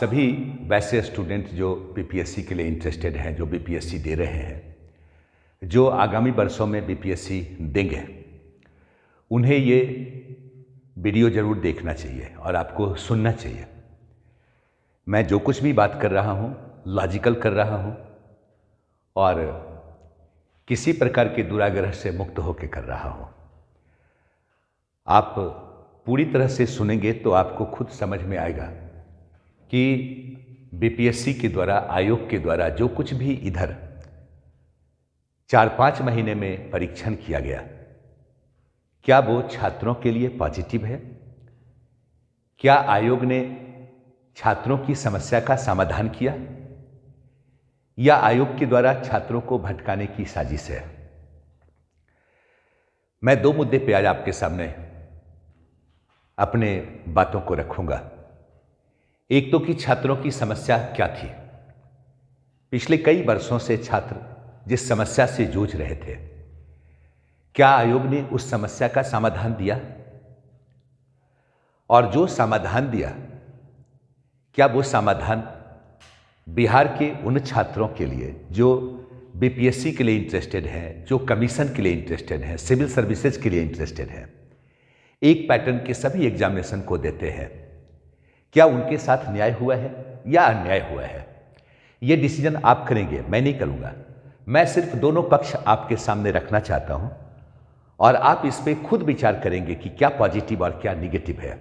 सभी वैसे स्टूडेंट जो बीपीएससी के लिए इंटरेस्टेड हैं, जो बीपीएससी दे रहे हैं, जो आगामी वर्षों में बीपीएससी देंगे, उन्हें ये वीडियो ज़रूर देखना चाहिए और आपको सुनना चाहिए। मैं जो कुछ भी बात कर रहा हूँ लॉजिकल कर रहा हूँ और किसी प्रकार के दुराग्रह से मुक्त होकर कर रहा हूँ। आप पूरी तरह से सुनेंगे तो आपको खुद समझ में आएगा कि बीपीएससी के द्वारा, आयोग के द्वारा जो कुछ भी इधर 4-5 महीने में परीक्षण किया गया, क्या वो छात्रों के लिए पॉजिटिव है? क्या आयोग ने छात्रों की समस्या का समाधान किया या आयोग के द्वारा छात्रों को भटकाने की साजिश है? मैं 2 मुद्दे पे आज आपके सामने अपने बातों को रखूंगा। एक तो कि छात्रों की समस्या क्या थी। पिछले कई वर्षों से छात्र जिस समस्या से जूझ रहे थे, क्या आयोग ने उस समस्या का समाधान दिया? और जो समाधान दिया, क्या वो समाधान बिहार के उन छात्रों के लिए जो बीपीएससी के लिए इंटरेस्टेड हैं, जो कमीशन के लिए इंटरेस्टेड हैं, सिविल सर्विसेज के लिए इंटरेस्टेड हैं, एक पैटर्न के सभी एग्जामिनेशन को देते हैं, क्या उनके साथ न्याय हुआ है या अन्याय हुआ है? ये डिसीजन आप करेंगे, मैं नहीं करूंगा। मैं सिर्फ दोनों पक्ष आपके सामने रखना चाहता हूं और आप इस पे खुद विचार करेंगे कि क्या पॉजिटिव और क्या निगेटिव है।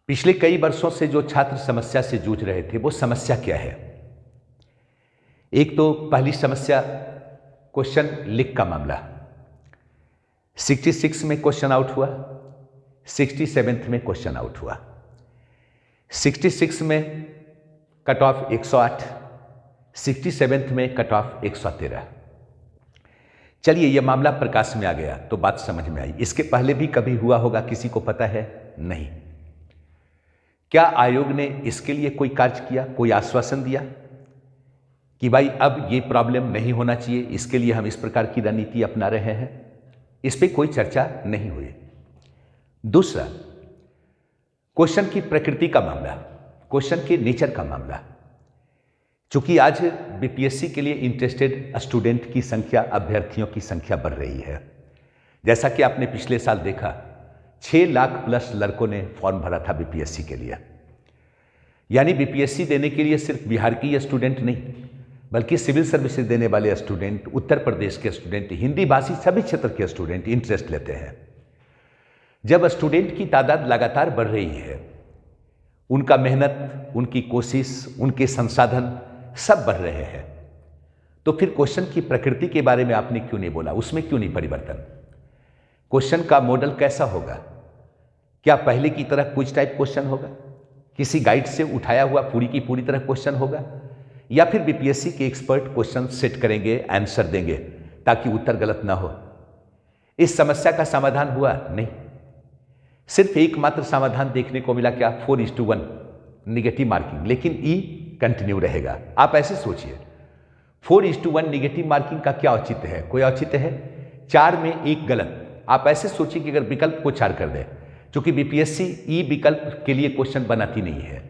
पिछले कई वर्षों से जो छात्र समस्या से जूझ रहे थे, वो समस्या क्या है? एक तो पहली समस्या क्वेश्चन लीक का मामला। 66 में क्वेश्चन आउट हुआ, 67 में क्वेश्चन आउट हुआ। 66 में कट ऑफ 108, 67 में कट ऑफ 113। चलिए, यह मामला प्रकाश में आ गया तो बात समझ में आई। इसके पहले भी कभी हुआ होगा, किसी को पता है? नहीं। क्या आयोग ने इसके लिए कोई कार्य किया, कोई आश्वासन दिया कि भाई अब ये प्रॉब्लम नहीं होना चाहिए, इसके लिए हम इस प्रकार की रणनीति अपना रहे हैं? इस पे कोई चर्चा नहीं हुई। दूसरा, क्वेश्चन की प्रकृति का मामला, क्वेश्चन के नेचर का मामला। चूंकि आज बीपीएससी के लिए इंटरेस्टेड स्टूडेंट की संख्या, अभ्यर्थियों की संख्या बढ़ रही है। जैसा कि आपने पिछले साल देखा, 6 लाख प्लस लड़कों ने फॉर्म भरा था बीपीएससी के लिए। यानी बीपीएससी देने के लिए सिर्फ बिहार की स्टूडेंट नहीं, बल्कि सिविल सर्विसेज देने वाले स्टूडेंट, उत्तर प्रदेश के स्टूडेंट, हिंदी भाषी सभी क्षेत्र के स्टूडेंट इंटरेस्ट लेते हैं। जब स्टूडेंट की तादाद लगातार बढ़ रही है, उनका मेहनत, उनकी कोशिश, उनके संसाधन सब बढ़ रहे हैं, तो फिर क्वेश्चन की प्रकृति के बारे में आपने क्यों नहीं बोला? उसमें क्यों नहीं परिवर्तन? क्वेश्चन का मॉडल कैसा होगा? क्या पहले की तरह क्विज टाइप क्वेश्चन होगा? किसी गाइड से उठाया हुआ पूरी की पूरी तरह क्वेश्चन होगा? या फिर बीपीएससी के एक्सपर्ट क्वेश्चन सेट करेंगे, आंसर देंगे ताकि उत्तर गलत ना हो? इस समस्या का समाधान हुआ नहीं। सिर्फ एकमात्र समाधान देखने को मिला, क्या? 4:1 निगेटिव मार्किंग, लेकिन ई कंटिन्यू रहेगा। आप ऐसे सोचिए, 4:1 निगेटिव मार्किंग का क्या औचित्य है? कोई औचित्य है? 4 में 1 गलत। आप ऐसे सोचिए कि अगर विकल्प को 4 कर दे, क्योंकि बीपीएससी ई विकल्प के लिए क्वेश्चन बनाती नहीं है,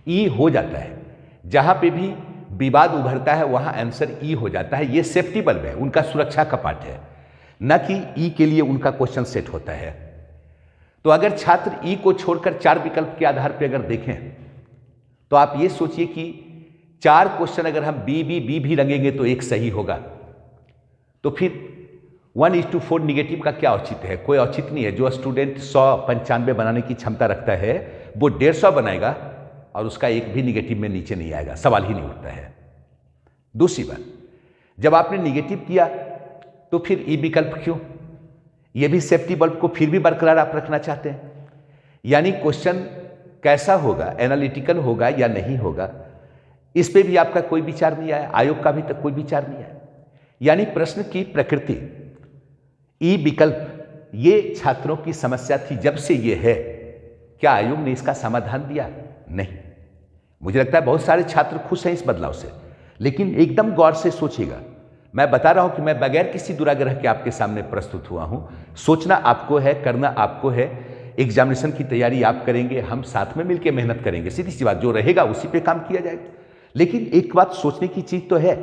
ई हो जाता है। जहां पे भी विवाद उभरता है वहां आंसर ई हो जाता है। ये सेफ्टी बल्ब है, उनका सुरक्षा का पाठ है, न कि ई के लिए उनका क्वेश्चन सेट होता है। तो अगर छात्र ई को छोड़कर 4 विकल्प के आधार पर अगर देखें, तो आप ये सोचिए कि 4 क्वेश्चन अगर हम बी भी रंगेंगे तो 1 सही होगा। तो फिर 1:4 निगेटिव का क्या औचित्य है? कोई औचित्य नहीं है। जो स्टूडेंट 195 बनाने की क्षमता रखता है, वो 150 बनाएगा और उसका 1 भी निगेटिव में नीचे नहीं आएगा, सवाल ही नहीं उठता है। दूसरी बात, जब आपने निगेटिव किया तो फिर ई विकल्प क्यों? ये भी सेफ्टी बल्ब को फिर भी बरकरार आप रखना चाहते हैं। यानी क्वेश्चन कैसा होगा, एनालिटिकल होगा या नहीं होगा, इस पे भी आपका कोई विचार नहीं आया, आयोग का भी तक कोई विचार नहीं आया। यानी प्रश्न की प्रकृति, ई विकल्प, ये छात्रों की समस्या थी। जब से ये है, क्या आयोग ने इसका समाधान दिया? नहीं। मुझे लगता है बहुत सारे छात्र खुश हैं इस बदलाव से, लेकिन एकदम गौर से सोचिएगा। मैं बता रहा हूं कि मैं बगैर किसी दुराग्रह के आपके सामने प्रस्तुत हुआ हूं। सोचना आपको है, करना आपको है। एग्जामिनेशन की तैयारी आप करेंगे, हम साथ में मिलकर मेहनत करेंगे, सीधी सी बात, जो रहेगा उसी पे काम किया जाएगा। लेकिन एक बात सोचने की चीज तो है,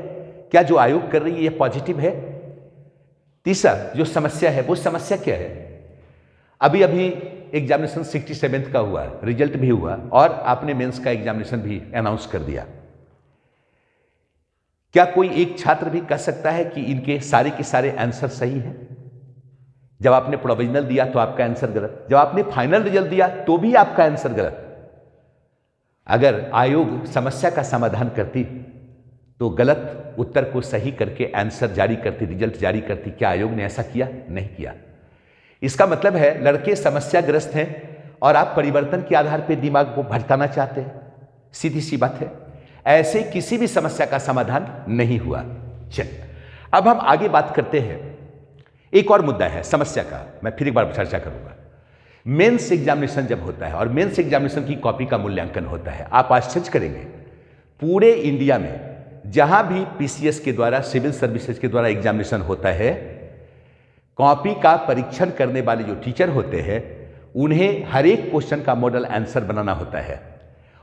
क्या जो आयोग कर रही है ये पॉजिटिव है? तीसरा जो समस्या है वो समस्या क्या है? अभी अभी एग्जामिनेशन 67th का हुआ, रिजल्ट भी हुआ और आपने मेंस का एग्जामिनेशन भी अनाउंस कर दिया। क्या कोई एक छात्र भी कह सकता है कि इनके सारे के सारे आंसर सही हैं? जब आपने प्रोविजनल दिया तो आपका आंसर गलत, जब आपने फाइनल रिजल्ट दिया तो भी आपका आंसर गलत। अगर आयोग समस्या का समाधान करती तो गलत उत्तर को सही करके आंसर जारी करती, रिजल्ट जारी करती। क्या आयोग ने ऐसा किया? नहीं किया। इसका मतलब है लड़के समस्याग्रस्त हैं और आप परिवर्तन के आधार पर दिमाग को भटकाना चाहते हैं। सीधी सी बात है, ऐसे किसी भी समस्या का समाधान नहीं हुआ। चलिए अब हम आगे बात करते हैं। एक और मुद्दा है समस्या का, मैं फिर एक बार चर्चा करूंगा। मेंस एग्जामिनेशन जब होता है और मेंस एग्जामिनेशन की कॉपी का मूल्यांकन होता है, आप आश्चर्य करेंगे पूरे इंडिया में जहां भी पीसीएस के द्वारा, सिविल सर्विसेज के द्वारा एग्जामिनेशन होता है, कॉपी का परीक्षण करने वाले जो टीचर होते हैं उन्हें हर एक क्वेश्चन का मॉडल आंसर बनाना होता है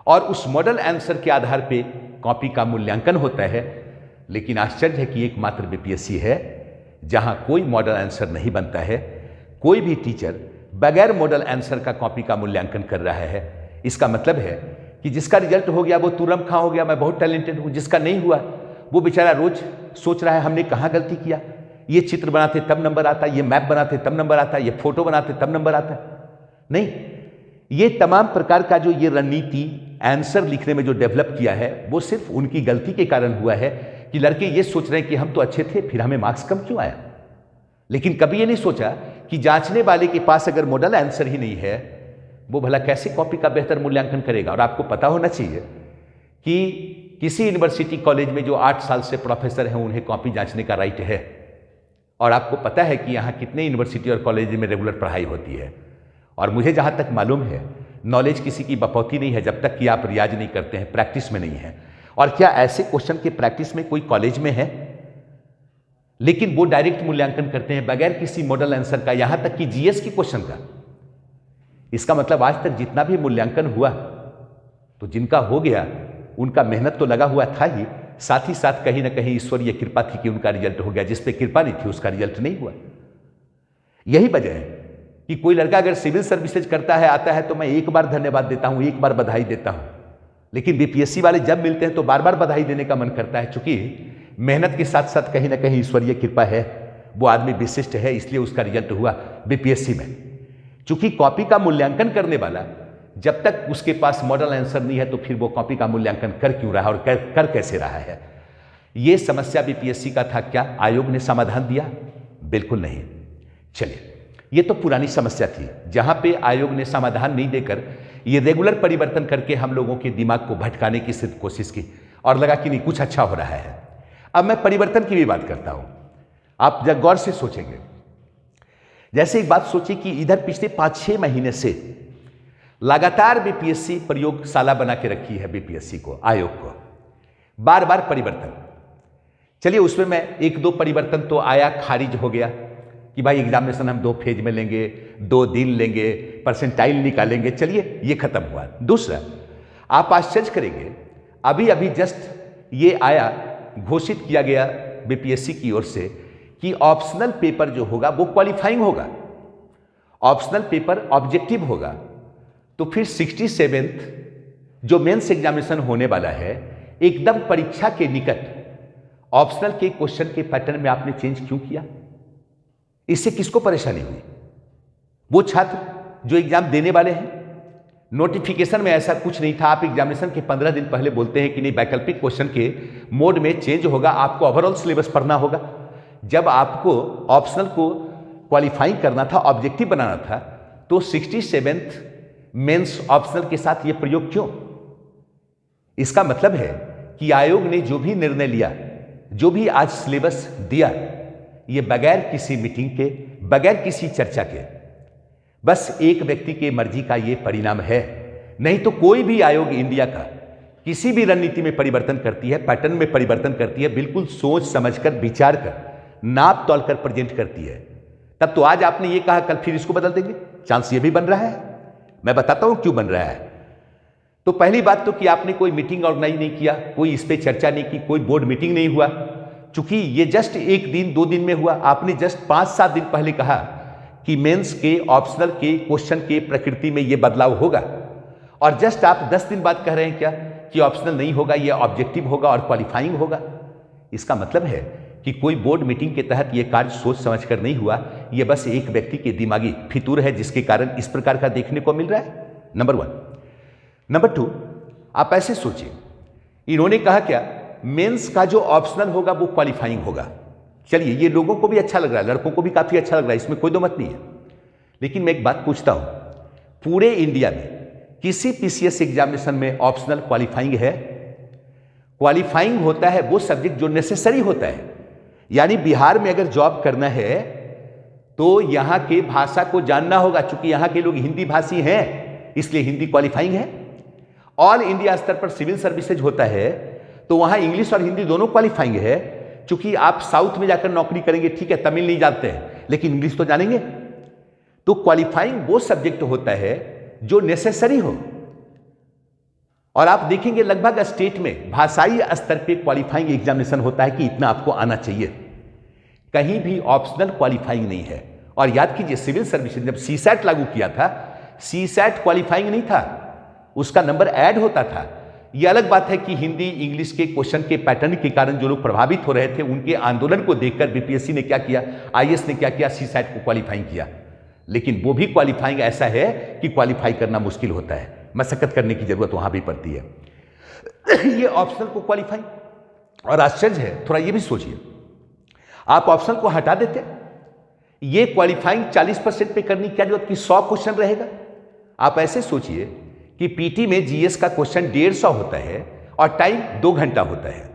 और उस मॉडल आंसर के आधार पे कॉपी का मूल्यांकन होता है। लेकिन आश्चर्य है कि एकमात्र बीपीएससी है जहां कोई मॉडल आंसर नहीं बनता है। कोई भी टीचर बगैर मॉडल आंसर का कॉपी का मूल्यांकन कर रहा है। इसका मतलब है कि जिसका रिजल्ट हो गया वो तुरंत खां हो गया, मैं बहुत टैलेंटेड हूं। जिसका नहीं हुआ वो बेचारा रोज सोच रहा है हमने कहां गलती किया। ये चित्र बनाते तब नंबर आता, ये मैप बनाते तब नंबर आता, ये फोटो बनाते तब नंबर आता। नहीं, ये तमाम प्रकार का जो ये रणनीति आंसर लिखने में जो डेवलप किया है वो सिर्फ उनकी गलती के कारण हुआ है कि लड़के ये सोच रहे हैं कि हम तो अच्छे थे फिर हमें मार्क्स कम क्यों आया। लेकिन कभी ये नहीं सोचा कि जांचने वाले के पास अगर मॉडल आंसर ही नहीं है वो भला कैसे कॉपी का बेहतर मूल्यांकन करेगा। और आपको पता होना चाहिए कि किसी यूनिवर्सिटी कॉलेज में जो 8 साल से प्रोफेसर हैं उन्हें कॉपी जांचने का राइट है। और आपको पता है कि यहाँ कितने यूनिवर्सिटी और कॉलेज में रेगुलर पढ़ाई होती है। और मुझे जहाँ तक मालूम है नॉलेज किसी की बपौती नहीं है जब तक कि आप रियाज नहीं करते हैं, प्रैक्टिस में नहीं है। और क्या ऐसे क्वेश्चन के प्रैक्टिस में कोई कॉलेज में है? लेकिन वो डायरेक्ट मूल्यांकन करते हैं बगैर किसी मॉडल आंसर का, यहां तक कि जीएस के क्वेश्चन का। इसका मतलब आज तक जितना भी मूल्यांकन हुआ तो जिनका हो गया उनका मेहनत तो लगा हुआ था ही, साथ ही साथ कहीं ना कहीं ईश्वरीय कृपा थी कि उनका रिजल्ट हो गया। जिस पे कृपा नहीं थी उसका रिजल्ट नहीं हुआ। यही वजह है कि कोई लड़का अगर सिविल सर्विसेज करता है, आता है, तो मैं एक बार धन्यवाद देता हूं, एक बार बधाई देता हूं। लेकिन बीपीएससी वाले जब मिलते हैं तो बार बार बधाई देने का मन करता है, क्योंकि मेहनत के साथ साथ कहीं ना कहीं ईश्वरीय कृपा है, वो आदमी विशिष्ट है, इसलिए उसका रिजल्ट हुआ बीपीएससी में। चूंकि कॉपी का मूल्यांकन करने वाला जब तक उसके पास मॉडल आंसर नहीं है तो फिर वो कॉपी का मूल्यांकन कर क्यों रहा और कर कैसे रहा है। ये समस्या बीपीएससी का था। क्या आयोग ने समाधान दिया? बिल्कुल नहीं। चलिए, ये तो पुरानी समस्या थी जहां पे आयोग ने समाधान नहीं देकर ये रेगुलर परिवर्तन करके हम लोगों के दिमाग को भटकाने की सिर्फ कोशिश की और लगा कि नहीं कुछ अच्छा हो रहा है। अब मैं परिवर्तन की भी बात करता हूं। आप जब गौर से सोचेंगे, जैसे एक बात सोचिए कि इधर पिछले 5-6 महीने से लगातार बीपीएससी प्रयोगशाला बना के रखी है, बीपीएससी को, आयोग को, बार बार परिवर्तन। चलिए उसमें मैं 1-2 परिवर्तन तो आया, खारिज हो गया कि भाई एग्जामिनेशन हम 2 फेज में लेंगे, 2 दिन लेंगे, परसेंटाइल निकालेंगे। चलिए ये खत्म हुआ। दूसरा, आप आश्चर्य करेंगे, अभी अभी जस्ट ये आया, घोषित किया गया बीपीएससी की ओर से कि ऑप्शनल पेपर जो होगा वो क्वालिफाइंग होगा, ऑप्शनल पेपर ऑब्जेक्टिव होगा। तो फिर 67th जो मेंस एग्जामिनेशन होने वाला है, एकदम परीक्षा के निकट ऑप्शनल के क्वेश्चन के पैटर्न में आपने चेंज क्यों किया? इससे किसको परेशानी हुई? वो छात्र जो एग्जाम देने वाले हैं। नोटिफिकेशन में ऐसा कुछ नहीं था। आप एग्जामिनेशन के 15 दिन पहले बोलते हैं कि नहीं, वैकल्पिक क्वेश्चन के मोड में चेंज होगा, आपको ओवरऑल सिलेबस पढ़ना होगा। जब आपको ऑप्शनल को क्वालिफाइंग करना था, ऑब्जेक्टिव बनाना था, तो 67th मेंस ऑप्शनल के साथ ये प्रयोग क्यों? इसका मतलब है कि आयोग ने जो भी निर्णय लिया, जो भी आज सिलेबस दिया, ये बगैर किसी मीटिंग के, बगैर किसी चर्चा के, बस एक व्यक्ति के मर्जी का ये परिणाम है। नहीं तो कोई भी आयोग इंडिया का किसी भी रणनीति में परिवर्तन करती है, पैटर्न में परिवर्तन करती है, बिल्कुल सोच समझकर, विचार कर, नाप तोल कर प्रेजेंट करती है। तब तो आज आपने ये कहा, कल फिर इसको बदल देंगे। चांस ये भी बन रहा है। मैं बताता हूं क्यों बन रहा है। तो पहली बात तो कि आपने कोई मीटिंग ऑर्गेनाइज नहीं किया, कोई इस पे चर्चा नहीं की, कोई बोर्ड मीटिंग नहीं हुआ। चूंकि ये जस्ट 1 दिन 2 दिन में हुआ, आपने जस्ट 5-7 दिन पहले कहा कि मेंस के ऑप्शनल के क्वेश्चन के प्रकृति में ये बदलाव होगा, और जस्ट आप 10 दिन बाद कह रहे हैं क्या कि ऑप्शनल नहीं होगा, ये ऑब्जेक्टिव होगा और क्वालिफाइंग होगा। इसका मतलब है कि कोई बोर्ड मीटिंग के तहत यह कार्य सोच समझकर नहीं हुआ, यह बस एक व्यक्ति के दिमागी फितूर है जिसके कारण इस प्रकार का देखने को मिल रहा है। नंबर 1। नंबर 2, आप ऐसे सोचिए, इन्होंने कहा क्या मेंस का जो ऑप्शनल होगा वो क्वालिफाइंग होगा। चलिए, ये लोगों को भी अच्छा लग रहा है, लड़कों को भी काफी अच्छा लग रहा है, इसमें कोई दो मत नहीं है। लेकिन मैं एक बात पूछता हूं, पूरे इंडिया में किसी पीसीएस एग्जामिनेशन में ऑप्शनल क्वालिफाइंग है? क्वालिफाइंग होता है वो सब्जेक्ट जो नेसेसरी होता है। यानी बिहार में अगर जॉब करना है तो यहां के भाषा को जानना होगा, चूंकि यहां के लोग हिंदी भाषी हैं इसलिए हिंदी क्वालिफाइंग है। ऑल इंडिया स्तर पर सिविल सर्विसेज होता है तो वहां इंग्लिश और हिंदी दोनों क्वालिफाइंग है। चूंकि आप साउथ में जाकर नौकरी करेंगे, ठीक है, तमिल नहीं जानते हैं लेकिन इंग्लिश तो जानेंगे। तो क्वालिफाइंग वो सब्जेक्ट होता है जो नेसेसरी हो। और आप देखेंगे लगभग स्टेट में भाषाई स्तर पे क्वालिफाइंग एग्जामिनेशन होता है कि इतना आपको आना चाहिए, कहीं भी ऑप्शनल क्वालिफाइंग नहीं है। और याद कीजिए, सिविल सर्विसेज जब सीसैट लागू किया था, सीसैट क्वालिफाइंग नहीं था, उसका नंबर ऐड होता था। यह अलग बात है कि हिंदी इंग्लिश के क्वेश्चन के पैटर्न के कारण जो लोग प्रभावित हो रहे थे, उनके आंदोलन को देखकर बीपीएससी ने क्या किया, आईएएस ने क्या किया, सीसैट को क्वालिफाइंग किया। लेकिन वो भी क्वालिफाइंग ऐसा है कि क्वालिफाई करना मुश्किल होता है, मशक्कत करने की जरूरत वहां भी पड़ती है। ये ऑप्शनल को क्वालिफाइंग, और आश्चर्य है, थोड़ा ये भी सोचिए, आप ऑप्शनल को हटा देते, ये क्वालिफाइंग 40% पे करनी क्या जरूरत की, 100 क्वेश्चन रहेगा। आप ऐसे सोचिए कि पीटी में जीएस का क्वेश्चन 150 होता है और टाइम 2 घंटा होता है।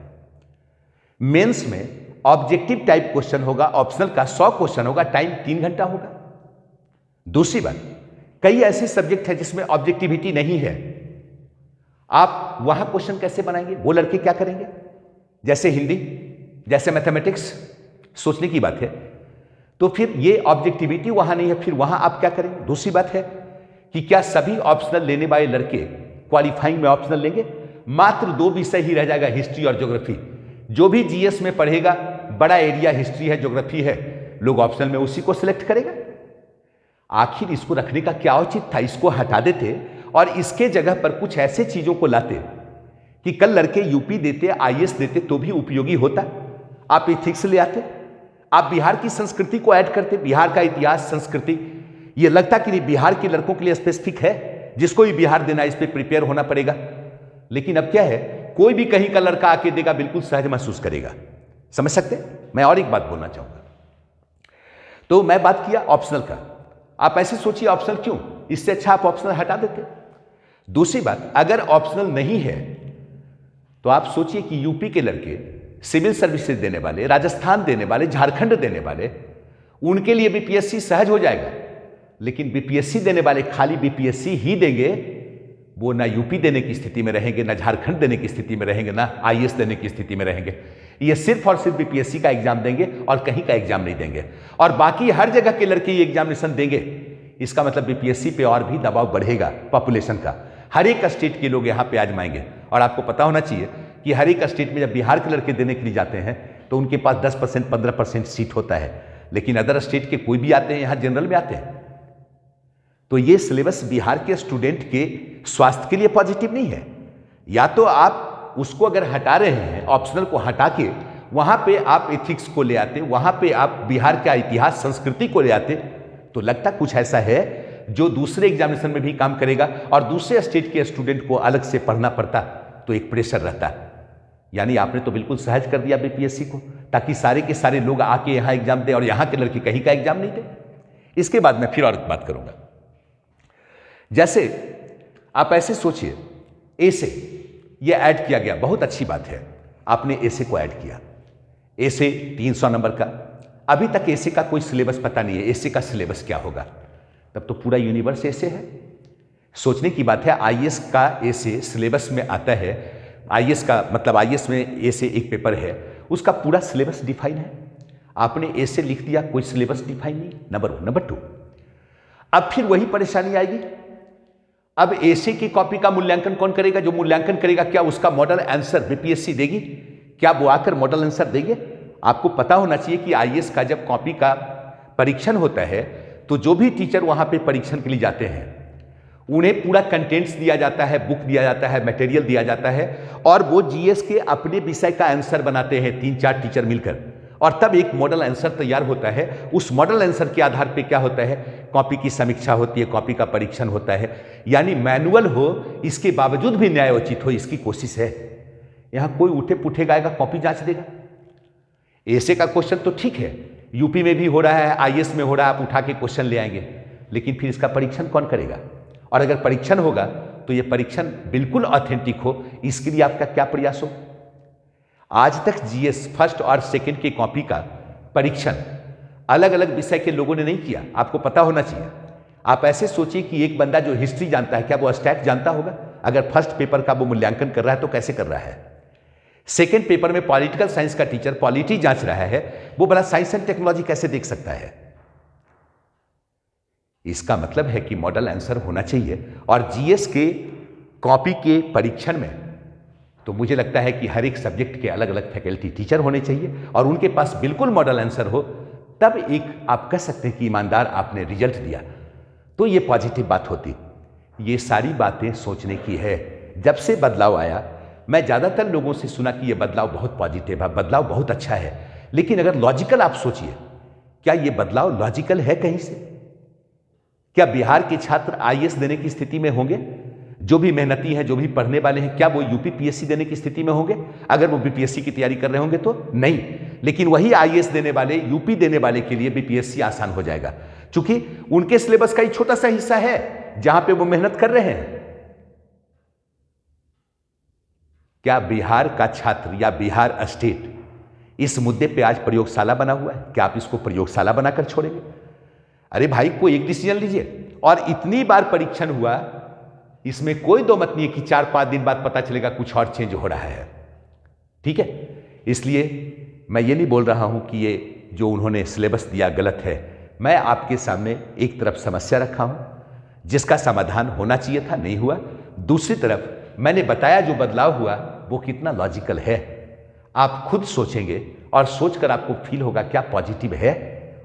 मेंस में ऑब्जेक्टिव टाइप क्वेश्चन होगा, ऑप्शनल का 100 क्वेश्चन होगा, टाइम 3 घंटा होगा। दूसरी बात, कई ऐसे सब्जेक्ट है जिसमें ऑब्जेक्टिविटी नहीं है, आप वहां क्वेश्चन कैसे बनाएंगे, वो लड़के क्या करेंगे? जैसे हिंदी, जैसे मैथमेटिक्स, सोचने की बात है। तो फिर ये ऑब्जेक्टिविटी वहां नहीं है, फिर वहां आप क्या करेंगे? दूसरी बात है कि क्या सभी ऑप्शनल लेने वाले लड़के क्वालिफाइंग में ऑप्शनल लेंगे? मात्र 2 विषय ही रह जाएगा, हिस्ट्री और ज्योग्राफी। जो भी जीएस में पढ़ेगा, बड़ा एरिया हिस्ट्री है, ज्योग्राफी है, लोग ऑप्शनल में उसी को सिलेक्ट करेगा। आखिर इसको रखने का क्या औचित्य था? इसको हटा देते और इसके जगह पर कुछ ऐसे चीजों को लाते कि कल लड़के यूपी देते, आईएएस देते तो भी उपयोगी होता। आप इथिक्स ले आते, आप बिहार की संस्कृति को ऐड करते, बिहार का इतिहास, संस्कृति। ये लगता कि नहीं बिहार के लड़कों के लिए स्पेसिफिक है, जिसको भी बिहार देना इस पर प्रिपेयर होना पड़ेगा। लेकिन अब क्या है, कोई भी कहीं का लड़का आके देगा, बिल्कुल सहज महसूस करेगा। समझ सकते? मैं और एक बात बोलना चाहूंगा। तो मैं बात किया ऑप्शनल का, आप ऐसे सोचिए ऑप्शनल क्यों, इससे अच्छा आप ऑप्शनल हटा देते। दूसरी बात, अगर ऑप्शनल नहीं है तो आप सोचिए कि यूपी के लड़के सिविल सर्विसेज देने वाले, राजस्थान देने वाले, झारखंड देने वाले, उनके लिए बीपीएससी सहज हो जाएगा। लेकिन बीपीएससी देने वाले खाली बीपीएससी ही देंगे, वो ना यूपी देने की स्थिति में रहेंगे, ना झारखंड देने की स्थिति में रहेंगे, ना आईएएस देने की स्थिति में रहेंगे। ये सिर्फ और सिर्फ बीपीएससी का एग्जाम देंगे और कहीं का एग्जाम नहीं देंगे, और बाकी हर जगह के लड़के ये एग्जामिनेशन देंगे। इसका मतलब बीपीएससी पे और भी दबाव बढ़ेगा पॉपुलेशन का। हर एक स्टेट के लोग यहां पे आजमाएंगे। और आपको पता होना चाहिए कि हर एक स्टेट में जब बिहार के लड़के देने के लिए जाते हैं तो उनके पास 10% 15% सीट होता है, लेकिन अदर स्टेट के कोई भी आते हैं यहां जनरल में आते हैं। तो ये सिलेबस बिहार के स्टूडेंट के स्वास्थ्य के लिए पॉजिटिव नहीं है। या तो आप उसको अगर हटा रहे हैं, ऑप्शनल को हटा के वहां पे आप एथिक्स को ले आते, वहां पे आप बिहार का इतिहास, संस्कृति को ले आते, तो लगता कुछ ऐसा है जो दूसरे एग्जामिनेशन में भी काम करेगा, और दूसरे स्टेट के स्टूडेंट को अलग से पढ़ना पड़ता तो एक प्रेशर रहता। यानी आपने तो बिल्कुल सहज कर दिया बीपीएससी को, ताकि सारे के सारे लोग आके यहां एग्जाम दें और यहां के लड़के कहीं का एग्जाम नहीं दें। इसके बाद मैं फिर और बात करूंगा। जैसे आप ऐसे सोचिए, एसे ये ऐड किया गया, बहुत अच्छी बात है, आपने एसे को ऐड किया। एसे 300 नंबर का, अभी तक एसे का कोई सिलेबस पता नहीं है, एसे का सिलेबस क्या होगा? तब तो पूरा यूनिवर्स एसे है। सोचने की बात है, आईएएस का एसे सिलेबस में आता है, आईएएस का मतलब आईएएस में एसे एक पेपर है, उसका पूरा सिलेबस डिफाइन है। आपने एसे लिख दिया, कोई सिलेबस डिफाइन नहीं, नंबर 1। नंबर 2, अब फिर वही परेशानी आएगी। अब ऐसे की कॉपी का मूल्यांकन कौन करेगा? जो मूल्यांकन करेगा, क्या उसका मॉडल आंसर बीपीएससी देगी? क्या वो आकर मॉडल आंसर देंगे? आपको पता होना चाहिए कि आईएएस का जब कॉपी का परीक्षण होता है तो जो भी टीचर वहां पे परीक्षण के लिए जाते हैं उन्हें पूरा कंटेंट्स दिया जाता है, बुक दिया जाता है, मटेरियल दिया जाता है और वो जीएस के अपने विषय का आंसर बनाते हैं 3-4 टीचर मिलकर, और तब एक मॉडल आंसर तैयार होता है। उस मॉडल आंसर के आधार पे क्या होता है? कॉपी की समीक्षा होती है, कॉपी का परीक्षण होता है। यानी मैनुअल हो, इसके बावजूद भी न्यायोचित हो, इसकी कोशिश है। यहां कोई उठे पुठे गाएगा कॉपी जांच देगा? ऐसे का क्वेश्चन तो ठीक है, यूपी में भी हो रहा है, आईएएस में हो रहा है, आप उठा के क्वेश्चन ले आएंगे, लेकिन फिर इसका परीक्षण कौन करेगा? और अगर परीक्षण होगा तो यह परीक्षण बिल्कुल ऑथेंटिक हो, इसके लिए आपका क्या प्रयास हो? आज तक जीएस फर्स्ट और सेकंड की कॉपी का परीक्षण अलग अलग विषय के लोगों ने नहीं किया, आपको पता होना चाहिए। आप ऐसे सोचिए कि एक बंदा जो हिस्ट्री जानता है, क्या वो स्टैट जानता होगा? अगर फर्स्ट पेपर का वो मूल्यांकन कर रहा है तो कैसे कर रहा है? सेकेंड पेपर में पॉलिटिकल साइंस का टीचर पॉलिटी जांच रहा है, वो बड़ा साइंस एंड टेक्नोलॉजी कैसे देख सकता है? इसका मतलब है कि मॉडल आंसर होना चाहिए। और जीएस के कॉपी के परीक्षण में तो मुझे लगता है कि हर एक सब्जेक्ट के अलग अलग फैकल्टी टीचर होने चाहिए और उनके पास बिल्कुल मॉडल आंसर हो, तब एक आप कह सकते हैं कि ईमानदार आपने रिजल्ट दिया, तो ये पॉजिटिव बात होती। ये सारी बातें सोचने की है। जब से बदलाव आया, मैं ज़्यादातर लोगों से सुना कि ये बदलाव बहुत पॉजिटिव है, बदलाव बहुत अच्छा है, लेकिन अगर लॉजिकल आप सोचिए, क्या ये बदलाव लॉजिकल है कहीं से? क्या बिहार के छात्र आईएएस देने की स्थिति में होंगे? जो भी मेहनती हैं, जो भी पढ़ने वाले हैं, क्या वो यूपी पीएससी देने की स्थिति में होंगे? अगर वो बीपीएससी की तैयारी कर रहे होंगे तो नहीं, लेकिन वही आईएएस देने वाले, यूपी देने वाले के लिए बीपीएससी आसान हो जाएगा, क्योंकि उनके सिलेबस का एक छोटा सा हिस्सा है जहां पे वो मेहनत कर रहे हैं। क्या बिहार का छात्र या बिहार स्टेट इस मुद्दे पे आज प्रयोगशाला बना हुआ है? क्या आप इसको प्रयोगशाला बनाकर छोड़ेंगे? अरे भाई, कोई एक डिसीजन लीजिए। और इतनी बार परीक्षण हुआ, इसमें कोई दो मत नहीं है कि 4-5 दिन बाद पता चलेगा कुछ और चेंज हो रहा है। ठीक है, इसलिए मैं ये नहीं बोल रहा हूं कि ये जो उन्होंने सिलेबस दिया गलत है। मैं आपके सामने एक तरफ समस्या रखा हूं जिसका समाधान होना चाहिए था, नहीं हुआ। दूसरी तरफ मैंने बताया जो बदलाव हुआ वो कितना लॉजिकल है। आप खुद सोचेंगे और सोचकर आपको फील होगा क्या पॉजिटिव है।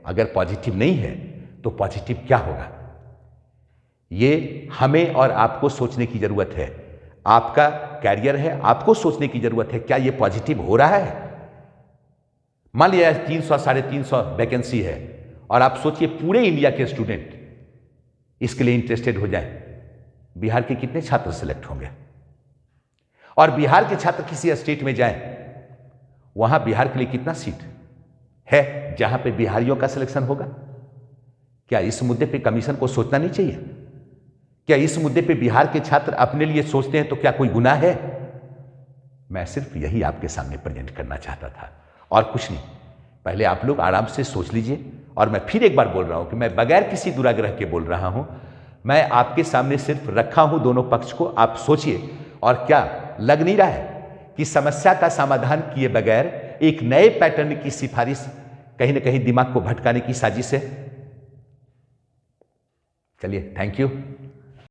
अगर पॉजिटिव नहीं है तो पॉजिटिव क्या होगा, ये हमें और आपको सोचने की जरूरत है। आपका कैरियर है, आपको सोचने की जरूरत है, क्या ये पॉजिटिव हो रहा है? मान लिया 300 350 वैकेंसी है और आप सोचिए पूरे इंडिया के स्टूडेंट इसके लिए इंटरेस्टेड हो जाएं, बिहार के कितने छात्र सिलेक्ट होंगे? और बिहार के छात्र किसी स्टेट में जाएं, वहां बिहार के लिए कितना सीट है जहां पे बिहारियों का सिलेक्शन होगा? क्या इस मुद्दे पे कमीशन को सोचना नहीं चाहिए? क्या इस मुद्दे पे बिहार के छात्र अपने लिए सोचते हैं तो क्या कोई गुनाह है? मैं सिर्फ यही आपके सामने प्रेजेंट करना चाहता था और कुछ नहीं। पहले आप लोग आराम से सोच लीजिए। और मैं फिर एक बार बोल रहा हूं कि मैं बगैर किसी दुराग्रह के बोल रहा हूं, मैं आपके सामने सिर्फ रखा हूं दोनों पक्ष को। आप सोचिए। और क्या लग नहीं रहा है कि समस्या का समाधान किए बगैर एक नए पैटर्न की सिफारिश कहीं ना कहीं दिमाग को भटकाने की साजिश है? चलिए, थैंक यू।